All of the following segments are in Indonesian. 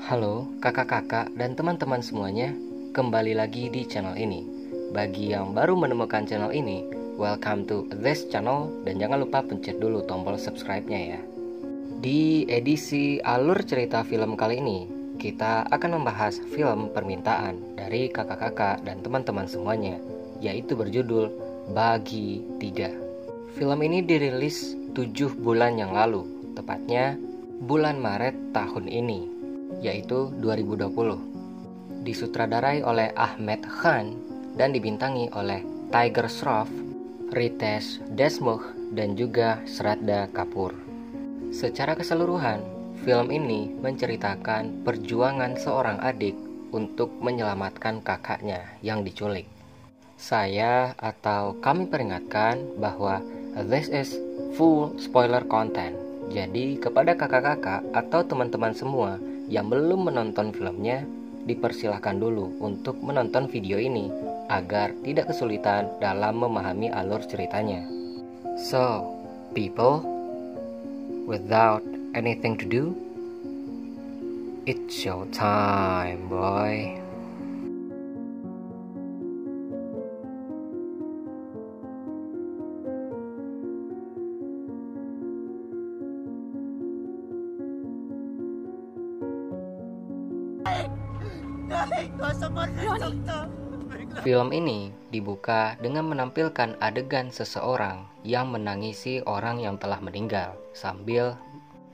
Halo kakak-kakak dan teman-teman semuanya, kembali lagi di channel ini. Bagi yang baru menemukan channel ini, welcome to this channel dan jangan lupa pencet dulu tombol subscribe-nya ya. Di edisi alur cerita film kali ini, kita akan membahas film permintaan dari kakak-kakak dan teman-teman semuanya, yaitu berjudul Bagi Tiga. Film ini dirilis 7 bulan yang lalu, tepatnya bulan Maret tahun ini, yaitu 2020. Disutradarai oleh Ahmed Khan dan dibintangi oleh Tiger Shroff, Ritesh Deshmukh, dan juga Shraddha Kapoor. Secara keseluruhan, film ini menceritakan perjuangan seorang adik untuk menyelamatkan kakaknya yang diculik. Saya atau kami peringatkan bahwa this is full spoiler content. Jadi kepada kakak-kakak atau teman-teman semua yang belum menonton filmnya, dipersilahkan dulu untuk menonton video ini agar tidak kesulitan dalam memahami alur ceritanya. So, people, without anything to do, it's show time, boy. Film ini dibuka dengan menampilkan adegan seseorang yang menangisi orang yang telah meninggal sambil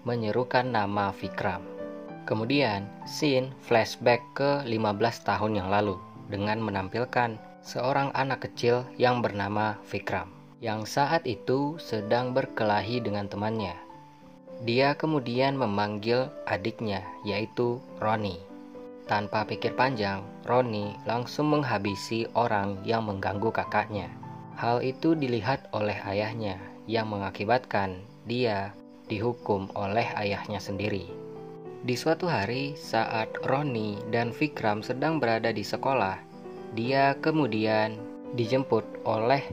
menyerukan nama Vikram. Kemudian, scene flashback ke 15 tahun yang lalu dengan menampilkan seorang anak kecil yang bernama Vikram, yang saat itu sedang berkelahi dengan temannya. Dia kemudian memanggil adiknya, yaitu Ronnie. Tanpa pikir panjang, Ronnie langsung menghabisi orang yang mengganggu kakaknya. Hal itu dilihat oleh ayahnya, yang mengakibatkan dia dihukum oleh ayahnya sendiri. Di suatu hari, saat Ronnie dan Vikram sedang berada di sekolah, dia kemudian dijemput oleh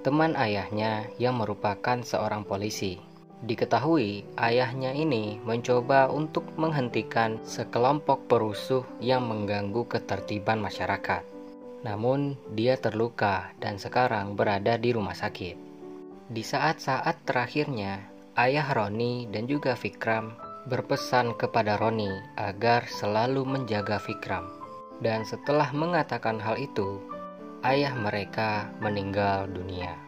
teman ayahnya yang merupakan seorang polisi. Diketahui ayahnya ini mencoba untuk menghentikan sekelompok perusuh yang mengganggu ketertiban masyarakat. Namun dia terluka dan sekarang berada di rumah sakit. Di saat-saat terakhirnya, ayah Ronnie dan juga Vikram berpesan kepada Ronnie agar selalu menjaga Vikram. Dan setelah mengatakan hal itu, ayah mereka meninggal dunia.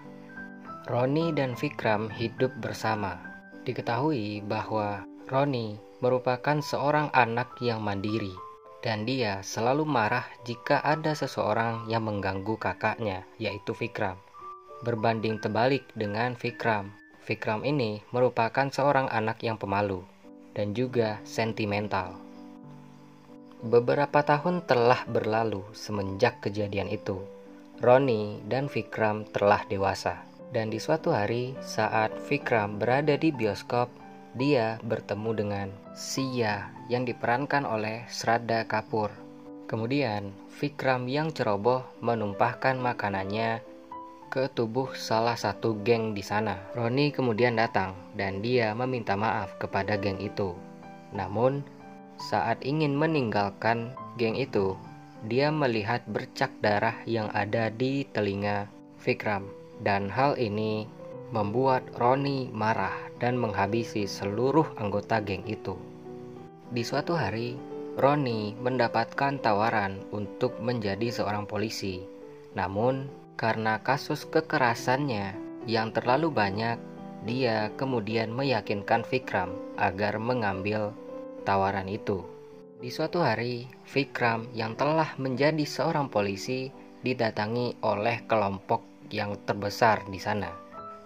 Ronnie dan Vikram hidup bersama. Diketahui bahwa Ronnie merupakan seorang anak yang mandiri dan dia selalu marah jika ada seseorang yang mengganggu kakaknya, yaitu Vikram. Berbanding terbalik dengan Vikram, Vikram ini merupakan seorang anak yang pemalu dan juga sentimental. Beberapa tahun telah berlalu semenjak kejadian itu. Ronnie dan Vikram telah dewasa. Dan di suatu hari saat Vikram berada di bioskop, dia bertemu dengan Sia yang diperankan oleh Shraddha Kapoor. Kemudian Vikram yang ceroboh menumpahkan makanannya ke tubuh salah satu geng di sana. Ronnie kemudian datang dan dia meminta maaf kepada geng itu. Namun saat ingin meninggalkan geng itu, dia melihat bercak darah yang ada di telinga Vikram. Dan hal ini membuat Ronnie marah dan menghabisi seluruh anggota geng itu. Di suatu hari, Ronnie mendapatkan tawaran untuk menjadi seorang polisi. Namun, karena kasus kekerasannya yang terlalu banyak, dia kemudian meyakinkan Vikram agar mengambil tawaran itu. Di suatu hari, Vikram yang telah menjadi seorang polisi didatangi oleh kelompok yang terbesar di sana.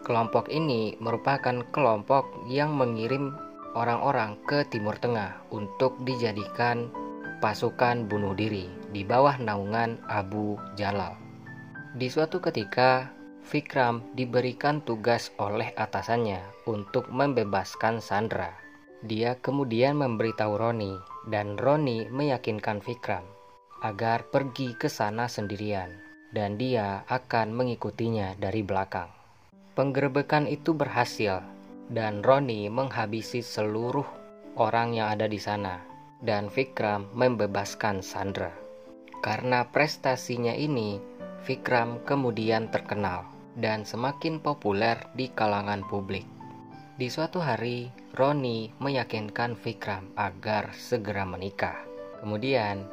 Kelompok ini merupakan kelompok yang mengirim orang-orang ke Timur Tengah untuk dijadikan pasukan bunuh diri di bawah naungan Abu Jalal. Di suatu ketika, Vikram diberikan tugas oleh atasannya untuk membebaskan Sandra. Dia kemudian memberitahu Ronnie dan Ronnie meyakinkan Vikram agar pergi ke sana sendirian. Dan dia akan mengikutinya dari belakang. Penggerebekan itu berhasil dan Ronnie menghabisi seluruh orang yang ada di sana. dan Vikram membebaskan Sandra. Karena prestasinya ini, Vikram kemudian terkenal dan semakin populer di kalangan publik. Di suatu hari, Ronnie meyakinkan Vikram agar segera menikah. Kemudian,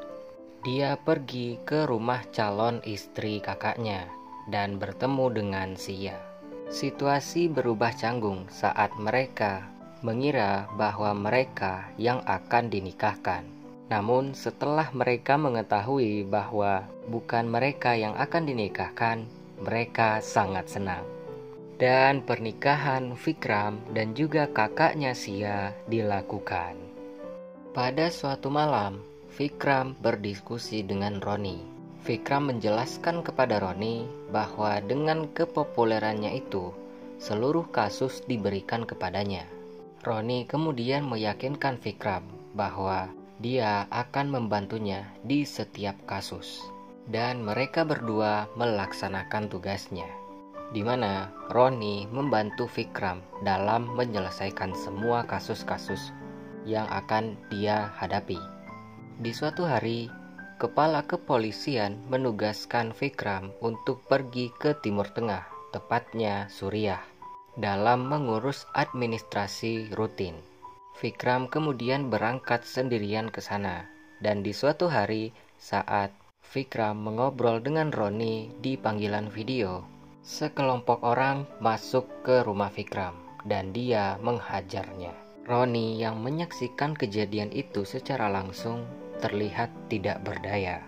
dia pergi ke rumah calon istri kakaknya dan bertemu dengan Sia. Situasi berubah canggung saat mereka mengira bahwa mereka yang akan dinikahkan. Namun setelah mereka mengetahui bahwa bukan mereka yang akan dinikahkan, mereka sangat senang. Dan pernikahan Vikram dan juga kakaknya Sia dilakukan. Pada suatu malam, Vikram berdiskusi dengan Ronnie. Vikram menjelaskan kepada Ronnie bahwa dengan kepopulerannya itu, seluruh kasus diberikan kepadanya. Ronnie kemudian meyakinkan Vikram bahwa dia akan membantunya di setiap kasus. Dan mereka berdua melaksanakan tugasnya, di mana Ronnie membantu Vikram dalam menyelesaikan semua kasus-kasus yang akan dia hadapi. Di suatu hari, kepala kepolisian menugaskan Vikram untuk pergi ke Timur Tengah, tepatnya Suriah, dalam mengurus administrasi rutin. Vikram kemudian berangkat sendirian ke sana, dan di suatu hari saat Vikram mengobrol dengan Ronnie di panggilan video, sekelompok orang masuk ke rumah Vikram dan dia menghajarnya. Ronnie yang menyaksikan kejadian itu secara langsung terlihat tidak berdaya.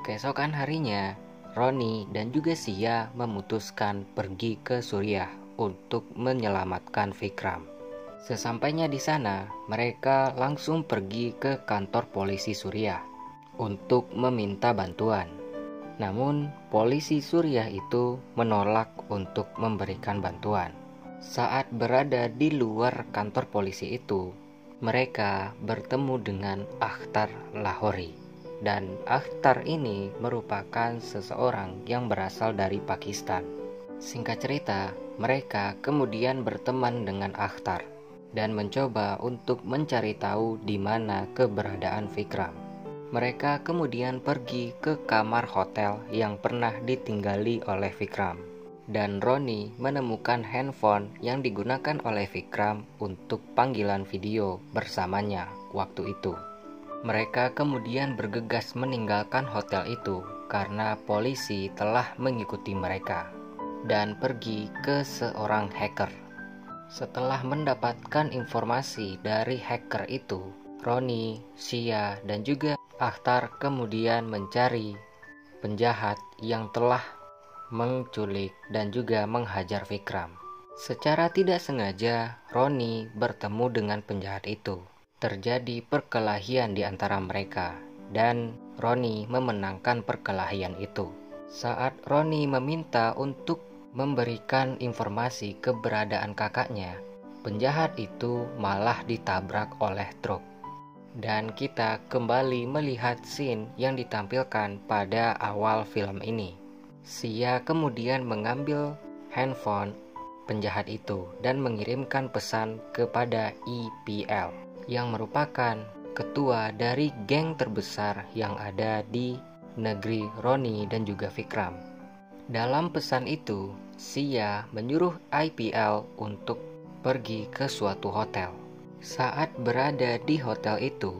Keesokan harinya, Ronnie dan juga Sia memutuskan pergi ke Suriah untuk menyelamatkan Vikram. Sesampainya di sana, mereka langsung pergi ke kantor polisi Suriah untuk meminta bantuan. Namun, polisi Suriah itu menolak untuk memberikan bantuan. Saat berada di luar kantor polisi itu, mereka bertemu dengan Akhtar Lahori. Dan Akhtar ini merupakan seseorang yang berasal dari Pakistan. Singkat cerita, mereka kemudian berteman dengan Akhtar dan mencoba untuk mencari tahu di mana keberadaan Vikram. Mereka kemudian pergi ke kamar hotel yang pernah ditinggali oleh Vikram, dan Ronnie menemukan handphone yang digunakan oleh Vikram untuk panggilan video bersamanya waktu itu. Mereka kemudian bergegas meninggalkan hotel itu karena polisi telah mengikuti mereka dan pergi ke seorang hacker. Setelah mendapatkan informasi dari hacker itu, Ronnie, Sia, dan juga Akhtar kemudian mencari penjahat yang telah menculik dan juga menghajar Vikram. Secara tidak sengaja, Ronnie bertemu dengan penjahat itu. Terjadi perkelahian di antara mereka, dan Ronnie memenangkan perkelahian itu. Saat Ronnie meminta untuk memberikan informasi keberadaan kakaknya, penjahat itu malah ditabrak oleh truk. Dan kita kembali melihat scene yang ditampilkan pada awal film ini. Sia kemudian mengambil handphone penjahat itu dan mengirimkan pesan kepada EPL, yang merupakan ketua dari geng terbesar yang ada di negeri Ronnie dan juga Vikram. Dalam pesan itu, Sia menyuruh IPL untuk pergi ke suatu hotel. Saat berada di hotel itu,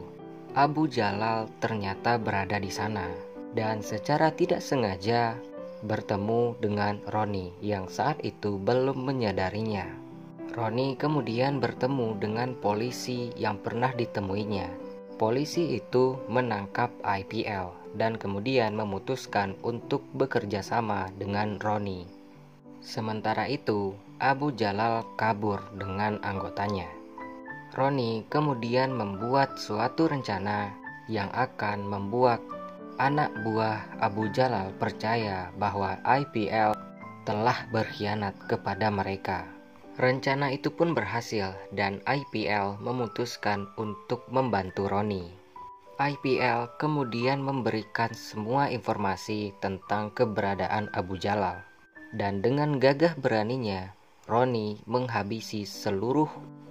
Abu Jalal ternyata berada di sana dan secara tidak sengaja bertemu dengan Ronnie yang saat itu belum menyadarinya. Ronnie kemudian bertemu dengan polisi yang pernah ditemuinya. Polisi itu menangkap IPL dan kemudian memutuskan untuk bekerja sama dengan Ronnie. Sementara itu, Abu Jalal kabur dengan anggotanya. Ronnie kemudian membuat suatu rencana yang akan membuat anak buah Abu Jalal percaya bahwa IPL telah berkhianat kepada mereka. Rencana itu pun berhasil dan IPL memutuskan untuk membantu Ronnie. IPL kemudian memberikan semua informasi tentang keberadaan Abu Jalal. Dan dengan gagah beraninya, Ronnie menghabisi seluruh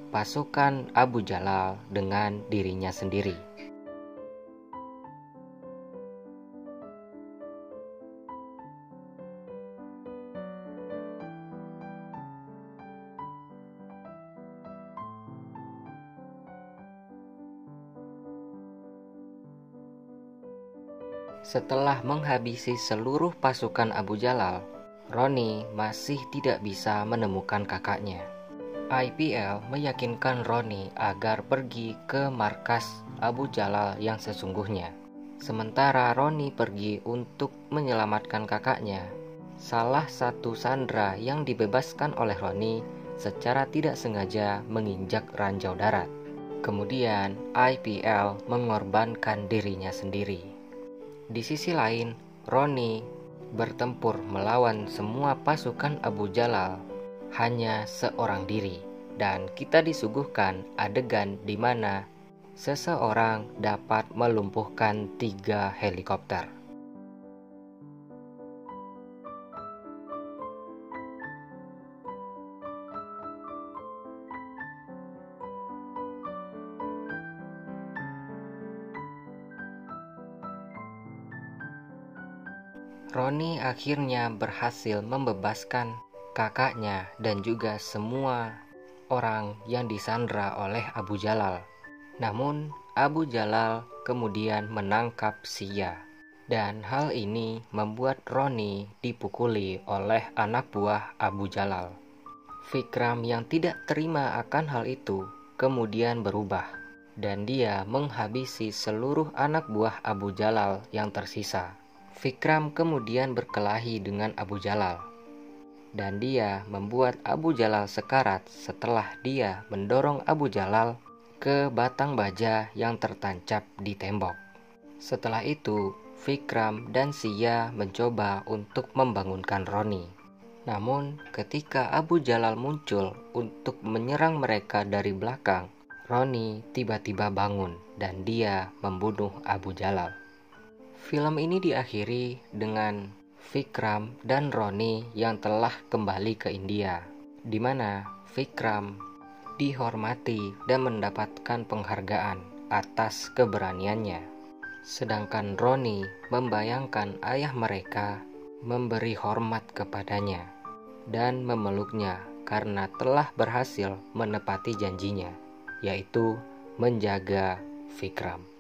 pasukan Abu Jalal dengan dirinya sendiri. Setelah menghabisi seluruh pasukan Abu Jalal, Roni masih tidak bisa menemukan kakaknya. IPL meyakinkan Roni agar pergi ke markas Abu Jalal yang sesungguhnya. Sementara Roni pergi untuk menyelamatkan kakaknya, salah satu sandera yang dibebaskan oleh Roni secara tidak sengaja menginjak ranjau darat. Kemudian IPL mengorbankan dirinya sendiri. Di sisi lain, Roni bertempur melawan semua pasukan Abu Jalal hanya seorang diri, dan kita disuguhkan adegan di mana seseorang dapat melumpuhkan 3 helikopter. Roni akhirnya berhasil membebaskan kakaknya dan juga semua orang yang disandra oleh Abu Jalal. Namun Abu Jalal kemudian menangkap Sia, dan hal ini membuat Roni dipukuli oleh anak buah Abu Jalal. Vikram yang tidak terima akan hal itu kemudian berubah, dan dia menghabisi seluruh anak buah Abu Jalal yang tersisa. Vikram kemudian berkelahi dengan Abu Jalal, dan dia membuat Abu Jalal sekarat setelah dia mendorong Abu Jalal ke batang baja yang tertancap di tembok. Setelah itu, Vikram dan Sia mencoba untuk membangunkan Roni. Namun, ketika Abu Jalal muncul untuk menyerang mereka dari belakang, Roni tiba-tiba bangun dan dia membunuh Abu Jalal. Film ini diakhiri dengan Vikram dan Roni yang telah kembali ke India, di mana Vikram dihormati dan mendapatkan penghargaan atas keberaniannya. Sedangkan Roni membayangkan ayah mereka memberi hormat kepadanya dan memeluknya karena telah berhasil menepati janjinya, yaitu menjaga Vikram.